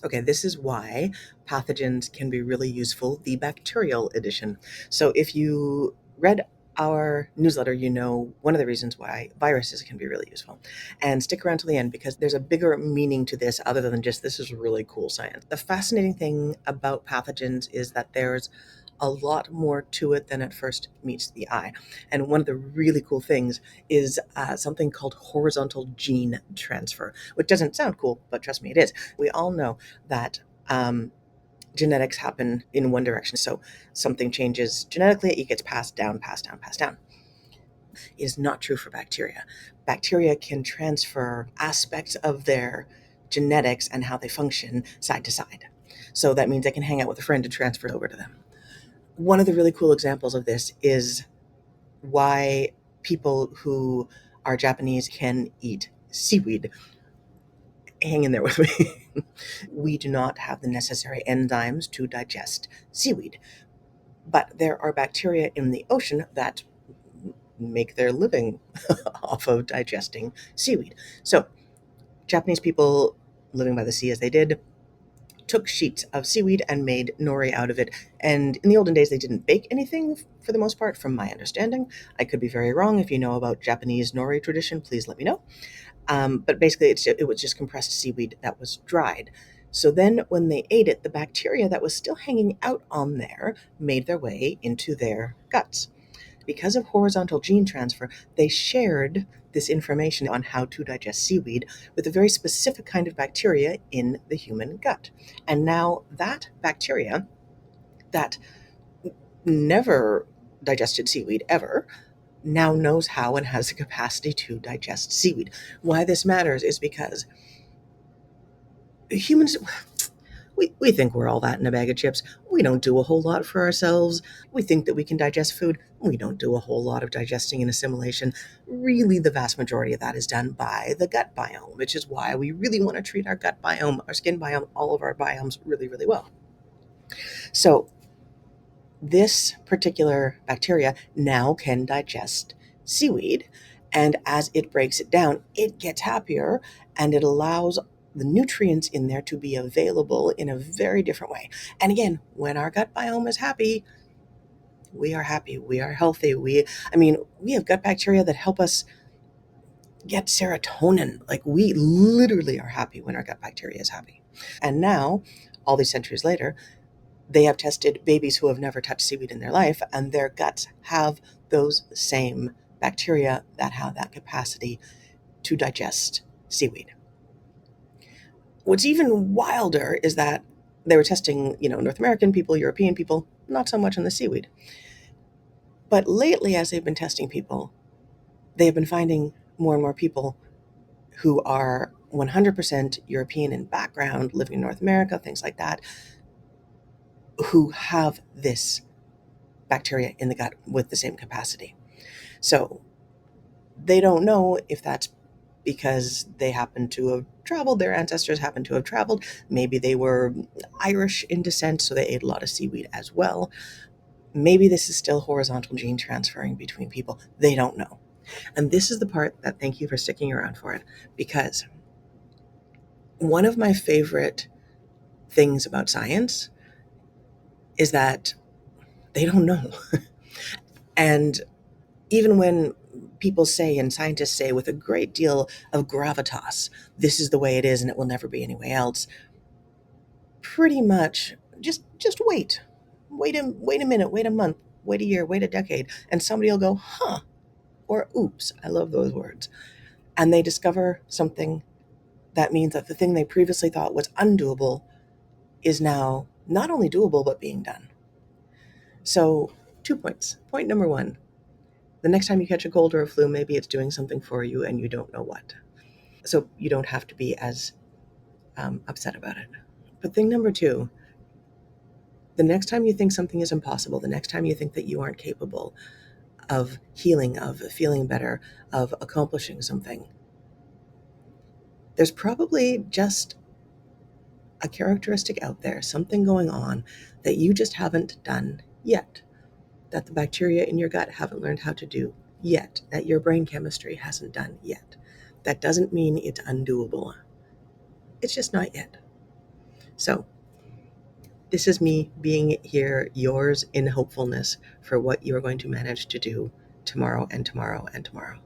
Okay, this is why pathogens can be really useful, the bacterial edition. So if you read our newsletter, you know one of the reasons why viruses can be really useful. And stick around till the end because there's a bigger meaning to this other than just this is really cool science. The fascinating thing about pathogens is that there's a lot more to it than at first meets the eye. And one of the really cool things is something called horizontal gene transfer, which doesn't sound cool, but trust me, it is. We all know that genetics happen in one direction. So something changes genetically, it gets passed down, passed down, passed down. It is not true for bacteria. Bacteria can transfer aspects of their genetics and how they function side to side. So that means they can hang out with a friend and transfer it over to them. One of the really cool examples of this is why people who are Japanese can eat seaweed. Hang in there with me. We do not have the necessary enzymes to digest seaweed, but there are bacteria in the ocean that make their living off of digesting seaweed. So, Japanese people living by the sea as they did took sheets of seaweed and made nori out of it. And in the olden days, they didn't bake anything for the most part, from my understanding. I could be very wrong. If you know about Japanese nori tradition, please let me know. But basically, it was just compressed seaweed that was dried. So then, when they ate it, the bacteria that was still hanging out on there made their way into their guts. Because of horizontal gene transfer, they shared this information on how to digest seaweed with a very specific kind of bacteria in the human gut. And now that bacteria that never digested seaweed ever now knows how and has the capacity to digest seaweed. Why this matters is because humans, we think we're all that in a bag of chips. We don't do a whole lot for ourselves. We think that we can digest food. We don't do a whole lot of digesting and assimilation. Really, the vast majority of that is done by the gut biome, which is why we really want to treat our gut biome, our skin biome, all of our biomes really, really well. So this particular bacteria now can digest seaweed. And as it breaks it down, it gets happier and it allows the nutrients in there to be available in a very different way. And again, when our gut biome is happy, we are happy, we are healthy. We have gut bacteria that help us get serotonin. Like we literally are happy when our gut bacteria is happy. And now, all these centuries later, they have tested babies who have never touched seaweed in their life, and their guts have those same bacteria that have that capacity to digest seaweed. What's even wilder is that they were testing, North American people, European people, not so much on the seaweed. But lately, as they've been testing people, they have been finding more and more people who are 100% European in background, living in North America, things like that, who have this bacteria in the gut with the same capacity. So they don't know if that's because they happen to have traveled, their ancestors happen to have traveled. Maybe they were Irish in descent, so they ate a lot of seaweed as well. Maybe this is still horizontal gene transferring between people. They don't know. And this is the part that, thank you for sticking around for it, because one of my favorite things about science is that they don't know. And even when people say and scientists say with a great deal of gravitas, this is the way it is and it will never be any way else, pretty much just wait. Wait a minute, wait a month, wait a year, wait a decade, and somebody will go, huh, or oops. I love those words. And they discover something that means that the thing they previously thought was undoable is now not only doable, but being done. So, 2 points. Point number one, the next time you catch a cold or a flu, maybe it's doing something for you and you don't know what. So, you don't have to be as upset about it. But thing number two, the next time you think something is impossible, the next time you think that you aren't capable of healing, of feeling better, of accomplishing something, there's probably just a characteristic out there, something going on that you just haven't done yet, that the bacteria in your gut haven't learned how to do yet, that your brain chemistry hasn't done yet. That doesn't mean it's undoable. It's just not yet. So this is me being here, yours in hopefulness for what you're going to manage to do tomorrow and tomorrow and tomorrow.